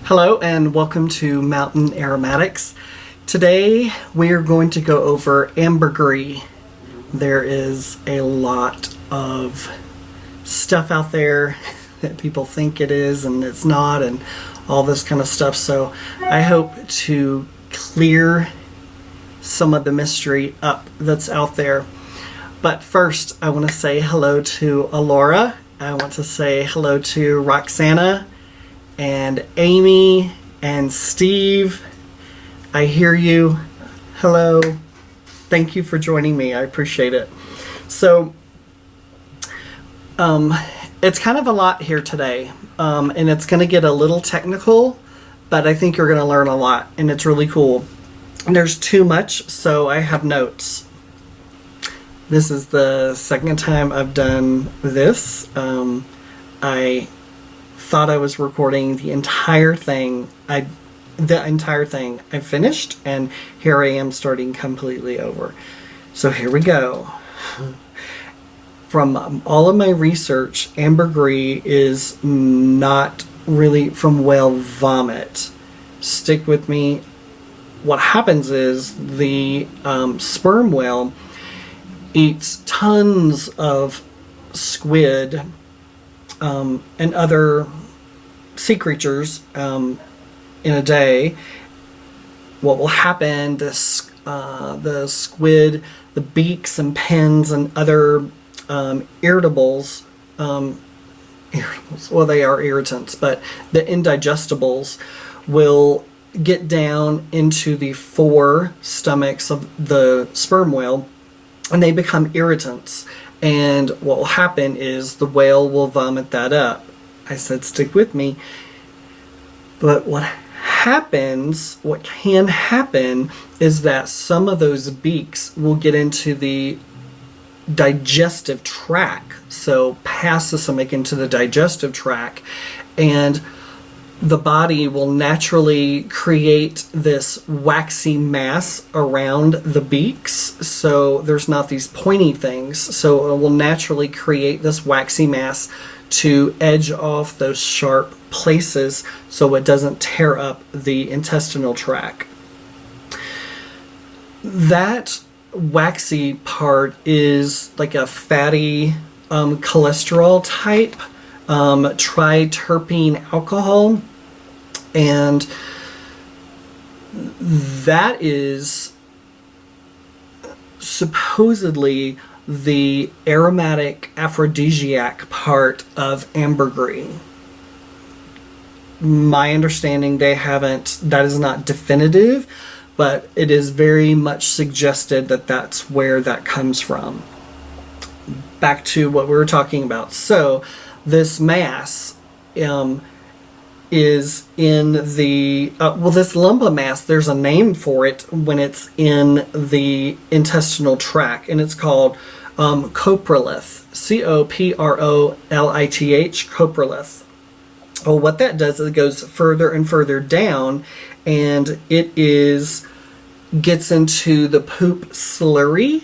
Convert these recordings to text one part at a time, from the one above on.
Hello and welcome to Mountain Aromatics. Today we're going to go over Ambergris. There is a lot of stuff out there that people think it is and it's not, and all this kind of stuff, so I hope to clear some of the mystery up that's out there. But first I want to say hello to Alora. I want to say hello to Roxana and Amy and Steve. I hear you. Hello. Thank you for joining me. I appreciate it. So it's kind of a lot here today, and it's going to get a little technical, but I think you're going to learn a lot, and it's really cool. And there's too much, so I have notes. This is the second time I've done this. I thought I was recording the entire thing. I finished, and here I am starting completely over. So here we go. From all of my research, Ambergris is not really from whale vomit. Stick with me. What happens is the sperm whale eats tons of squid and other sea creatures in a day. What will happen, the squid, the beaks and pins and other irritables, well, they are irritants, but the indigestibles will get down into the fore stomachs of the sperm whale, and they become irritants. And what will happen is the whale will vomit that up. I said stick with me. But what can happen is that some of those beaks will get into the digestive tract. So past the stomach into the digestive tract, and the body will naturally create this waxy mass around the beaks, so there's not these pointy things, so it will naturally create this waxy mass to edge off those sharp places so it doesn't tear up the intestinal tract. That waxy part is like a fatty cholesterol type, triterpene alcohol, and that is supposedly the aromatic aphrodisiac part of ambergris. My understanding, that is not definitive, but it is very much suggested that that's where that comes from. Back to what we were talking about. So this mass is in the this lump of mass, there's a name for it when it's in the intestinal tract, and it's called coprolith. Coprolith, coprolith. Well, what that does is it goes further and further down, and it gets into the poop slurry.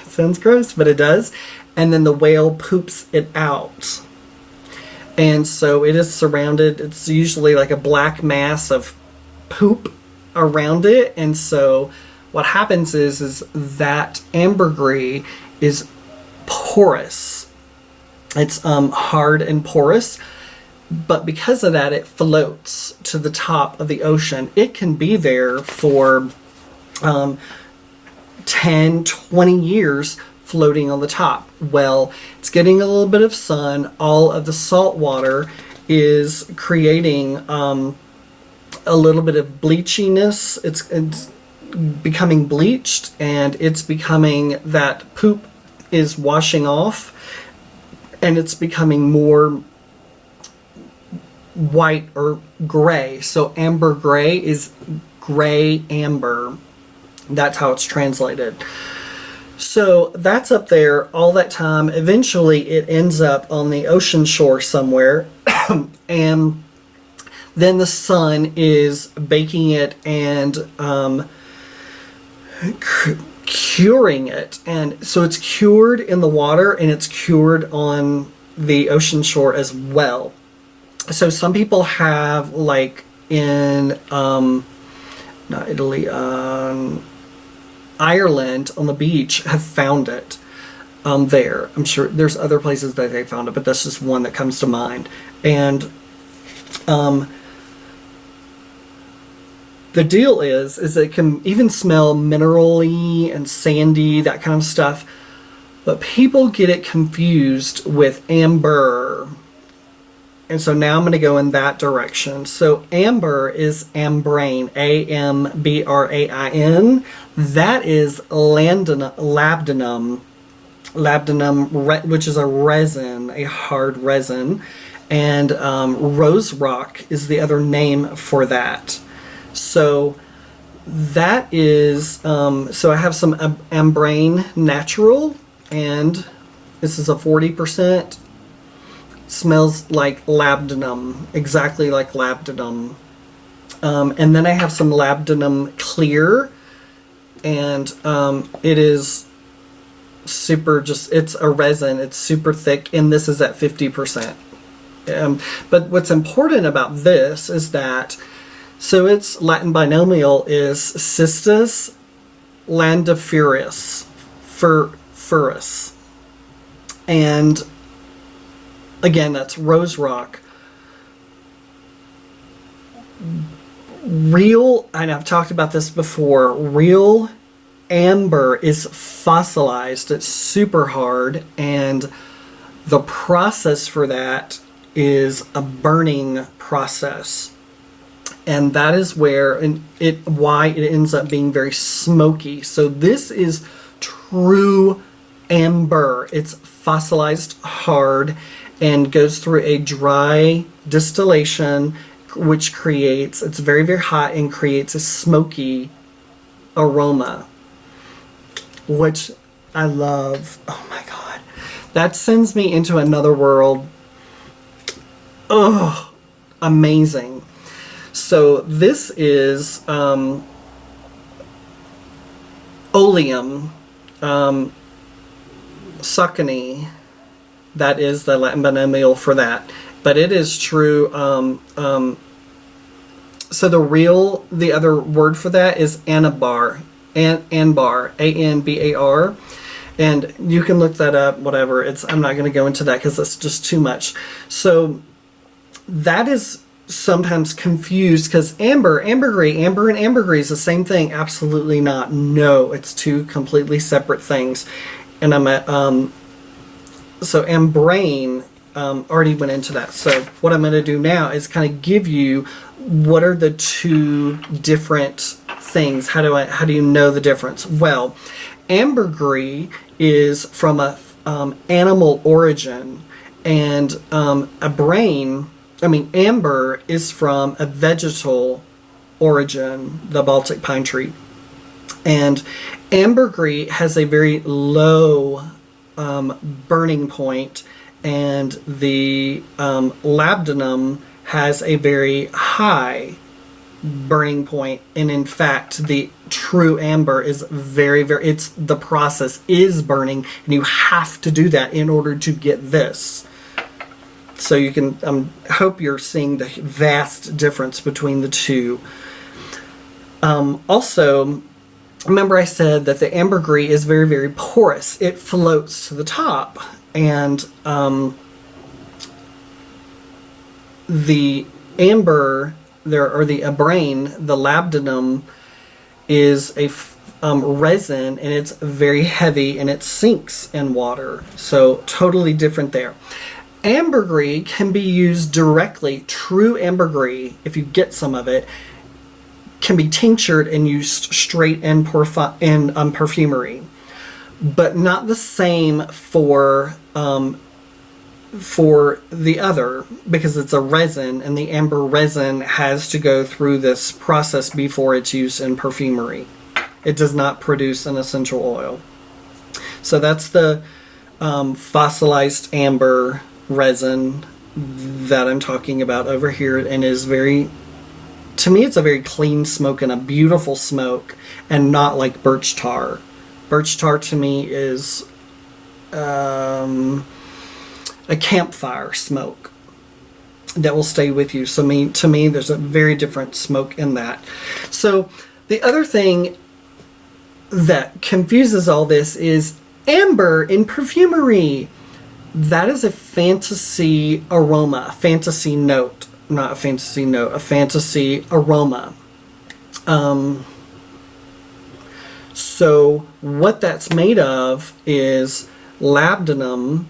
Sounds gross, but it does. And then the whale poops it out. And so it is surrounded, it's usually like a black mass of poop around it. And so what happens is that ambergris is porous. It's hard and porous, but because of that, it floats to the top of the ocean. It can be there for 10, 20 years floating on the top. Well, it's getting a little bit of sun. All of the salt water is creating a little bit of bleachiness. It's becoming bleached, and it's becoming that poop is washing off, and it's becoming more white or gray. So ambergris is gray amber. That's how it's translated. So that's up there all that time. Eventually it ends up on the ocean shore somewhere, and then the sun is baking it and curing it. And so it's cured in the water, and it's cured on the ocean shore as well. So some people have like in not Italy, Ireland on the beach have found it there. I'm sure there's other places that they found it, but that's just one that comes to mind. And the deal is it can even smell minerally and sandy, that kind of stuff. But people get it confused with amber. And so now I'm going to go in that direction. So amber is ambrain, Ambrain. That is labdanum, which is a resin, a hard resin. And rose rock is the other name for that. So that is, so I have some ambrain natural, and this is a 40%. Smells like labdanum, exactly like labdanum. And then I have some labdanum clear, and it is super, it's a resin, it's super thick, and this is at 50%. But what's important about this is that, so its Latin binomial is Cistus landiferus, furus. And again, that's rose rock. Real, and I've talked about this before, real amber is fossilized. It's super hard, and the process for that is a burning process. And that is why it ends up being very smoky. So this is true amber. It's fossilized hard and goes through a dry distillation, which creates, it's very, very hot and creates a smoky aroma, which I love. Oh my God. That sends me into another world. Oh, amazing. So this is oleum, Saucony. That is the Latin binomial for that. But it is true. So the other word for that is anabar, anbar, A-N-B-A-R. And you can look that up, whatever. I'm not going to go into that because it's just too much. So that is sometimes confused because ambergris, amber and ambergris is the same thing. Absolutely not. No, it's two completely separate things. And I'm at, so ambrain, already went into that. So what I'm going to do now is kind of give you what are the two different things. How do you know the difference? Well, ambergris is from a animal origin, and amber is from a vegetal origin, the Baltic pine tree. And ambergris has a very low burning point, and the labdanum has a very high burning point. And in fact, the true amber is very, very, the process is burning, and you have to do that in order to get this. So you can, hope you're seeing the vast difference between the two. Also, remember I said that the ambergris is very, very porous. It floats to the top. And the amber, or the ambrain, the labdanum, is a resin, and it's very heavy, and it sinks in water. So totally different there. Ambergris can be used directly. True ambergris, if you get some of it, can be tinctured and used straight in perfumery, but not the same for the other, because it's a resin, and the amber resin has to go through this process before it's used in perfumery. It does not produce an essential oil. So that's the fossilized amber resin that I'm talking about over here, and is very, to me, it's a very clean smoke and a beautiful smoke, and not like birch tar. Birch tar to me is a campfire smoke. that will stay with you. So to me, there's a very different smoke in that. So the other thing that confuses all this is amber in perfumery. That is a fantasy aroma, fantasy note, not a fantasy note, a fantasy aroma. So what that's made of is labdanum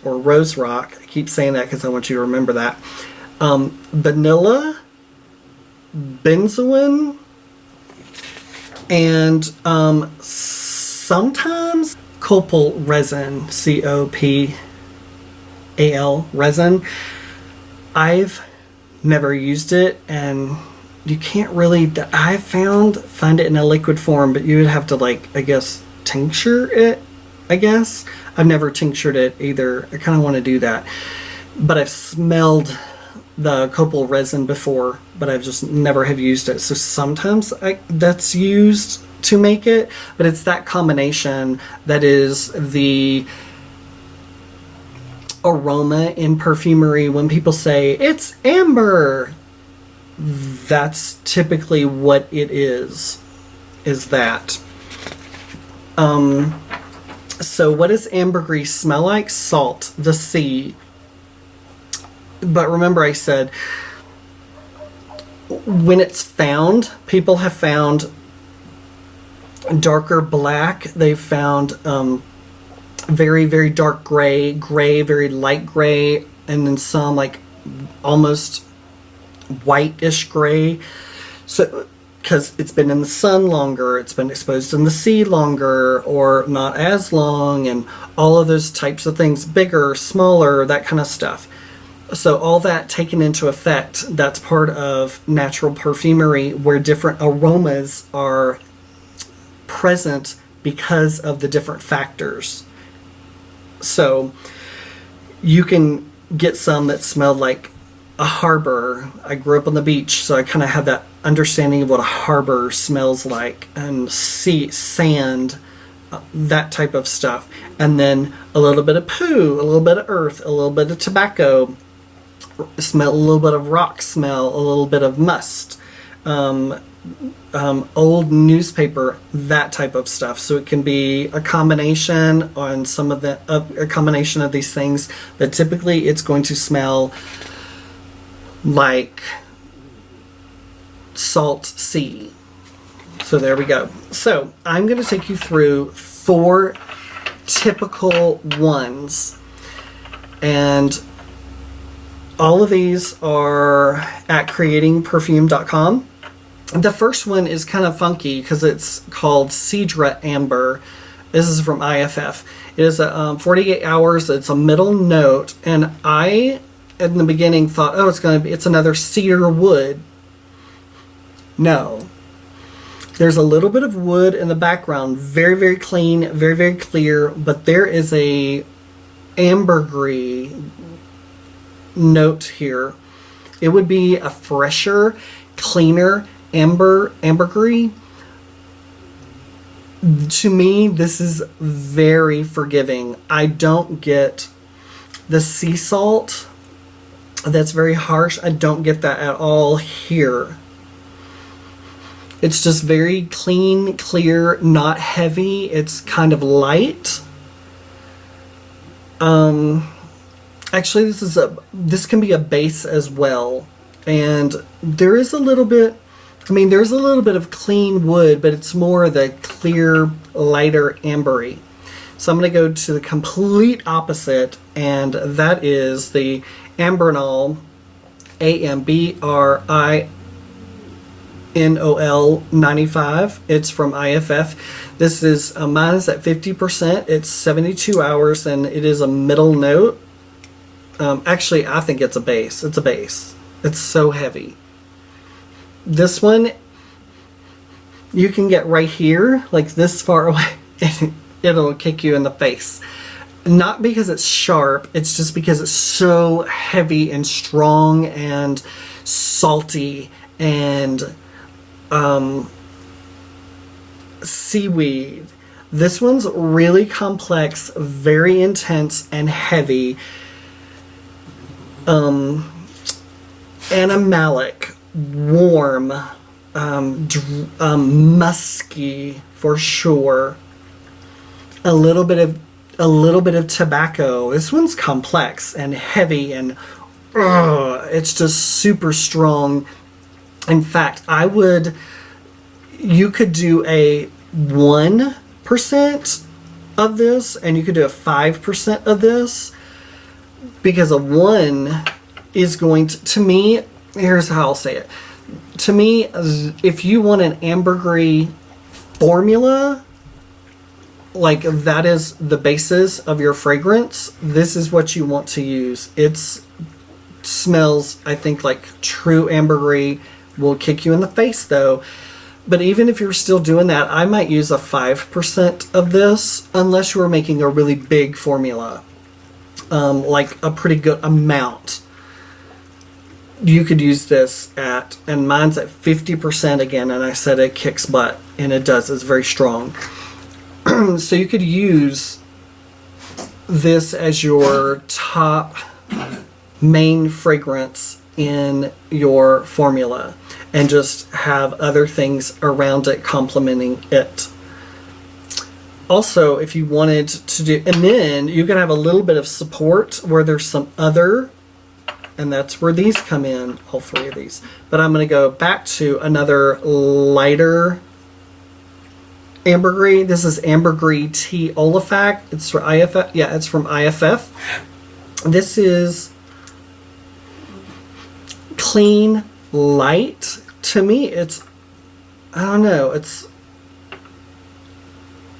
or rose rock. I keep saying that because I want you to remember that. Vanilla, benzoin, and sometimes copal resin, C-O-P-A-L resin. I've never used it, and you can't really, I find it in a liquid form, but you would have to, like, I guess, tincture it, I guess. I've never tinctured it either. I kind of want to do that. But I've smelled the copal resin before, but I've just never have used it. So sometimes that's used to make it, but it's that combination that is the aroma in perfumery. When people say it's amber, that's typically what it is that. So what does ambergris smell like? Salt, the sea. But remember I said, when it's found, people have found darker black. They've found very, very dark gray, very light gray, and then some like almost whitish gray. So because it's been in the sun longer, it's been exposed in the sea longer, or not as long, and all of those types of things, bigger, smaller, that kind of stuff. So all that taken into effect, that's part of natural perfumery, where different aromas are present because of the different factors. So you can get some that smell like a harbor. I grew up on the beach, so I kind of have that understanding of what a harbor smells like, and sea, sand, that type of stuff. And then a little bit of poo, a little bit of earth, a little bit of tobacco, smell, a little bit of rock smell, a little bit of must, old newspaper, that type of stuff. So it can be a combination on some of a combination of these things, but typically it's going to smell like salt sea. So there we go. So I'm going to take you through 4 typical ones, and all of these are at creatingperfume.com. The first one is kind of funky because it's called Cedra Amber. This is from IFF. It is a 48 hours. It's a middle note, and I in the beginning thought, oh, it's another cedar wood. No. There's a little bit of wood in the background, very, very clean, very, very clear, but there is a ambergris note here. It would be a fresher, cleaner ambergris. To me, this is very forgiving. I don't get the sea salt that's very harsh. I don't get that at all here. It's just very clean, clear, not heavy. It's kind of light. Actually, this can be a base as well. And there is a little bit, there's a little bit of clean wood, but it's more the clear, lighter ambery. So I'm going to go to the complete opposite, and that is the Ambrinol, Ambrinol 95. It's from IFF. This is, mine is at 50%. It's 72 hours, and it is a middle note. Actually, I think it's a base. It's a base. It's so heavy. This one, you can get right here, like this far away, and it'll kick you in the face. Not because it's sharp, it's just because it's so heavy and strong and salty and seaweed. This one's really complex, very intense and heavy. animalic, warm, musky for sure. A little bit of tobacco. This one's complex and heavy, and it's just super strong. In fact, you could do a 1% of this, and you could do a 5% of this, because a 1 is going to me, here's how I'll say it. To me, if you want an ambergris formula, like that is the basis of your fragrance, this is what you want to use. It smells, I think, like true ambergris. Will kick you in the face though. But even if you're still doing that, I might use a 5% of this, unless you were making a really big formula, like a pretty good amount. You could use this and mine's at 50% again, and I said it kicks butt, and it does. It's very strong. So you could use this as your top main fragrance in your formula, and just have other things around it complementing it. Also, if you wanted to do, and then you can have a little bit of support where there's some other, and that's where these come in, all three of these. But I'm going to go back to another lighter ambergris. This is Ambergris Tea Olafac. It's for IFF. Yeah, it's from IFF. This is clean, light. To me, it's, I don't know, it's,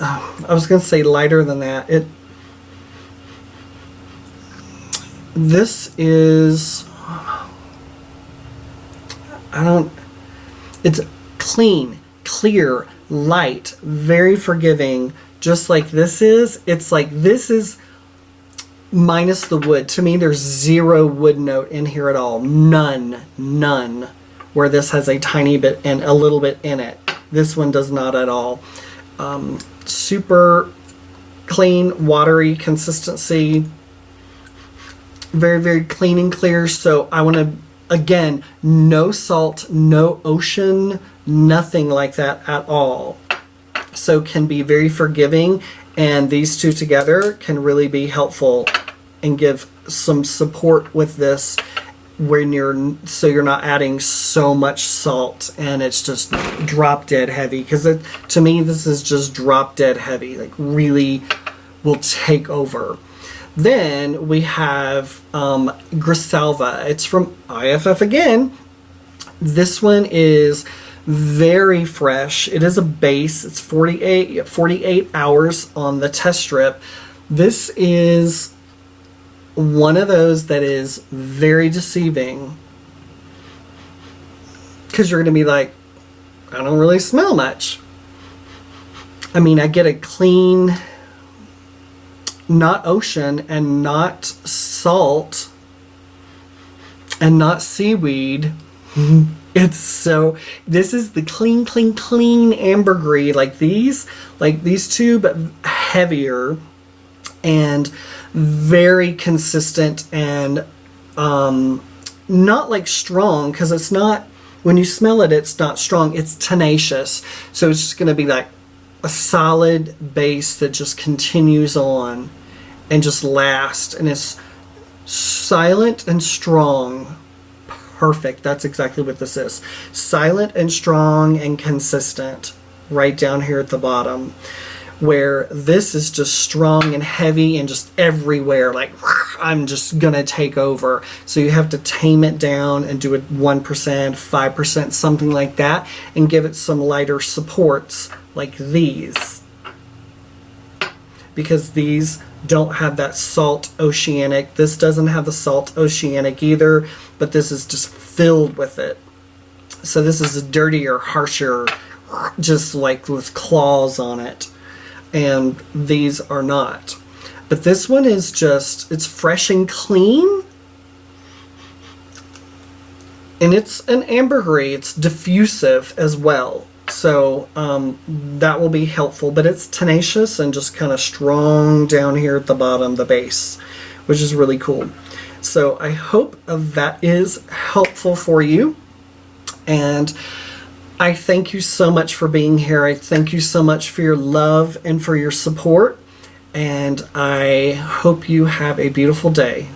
I was going to say lighter than that. This is, it's clean, clear, light, very forgiving, just like this is. It's like, this is minus the wood. To me, there's zero wood note in here at all. None. Where this has a tiny bit and a little bit in it. This one does not at all. Super clean, watery consistency. Very, very clean and clear. So I want to, again, no salt, no ocean, nothing like that at all. So can be very forgiving, and these two together can really be helpful and give some support with this when you're not adding so much salt and it's just drop dead heavy. Because to me, this is just drop dead heavy, like really will take over. Then we have Grisalva. It's from IFF again. This one is very fresh. It is a base. It's 48 hours on the test strip. This is one of those that is very deceiving, because you're going to be like, I don't really smell much. I mean, I get a clean, not ocean and not salt and not seaweed. This is the clean ambergris, like these two, but heavier and very consistent, and not like strong, because it's not, when you smell it, it's not strong, it's tenacious. So it's just going to be like a solid base that just continues on and just lasts, and it's silent and strong. Perfect. That's exactly what this is. Silent and strong and consistent right down here at the bottom, where this is just strong and heavy and just everywhere, like I'm just gonna take over. So you have to tame it down and do it 1%, 5%, something like that, and give it some lighter supports like these, because these don't have that salt oceanic. This doesn't have the salt oceanic either, but this is just filled with it. So this is a dirtier, harsher, just like with claws on it. And these are not. But this one is just, it's fresh and clean. And it's an ambergris. It's diffusive as well. So that will be helpful. But it's tenacious and just kind of strong down here at the bottom, the base, which is really cool. So I hope that is helpful for you. And I thank you so much for being here. I thank you so much for your love and for your support. And I hope you have a beautiful day.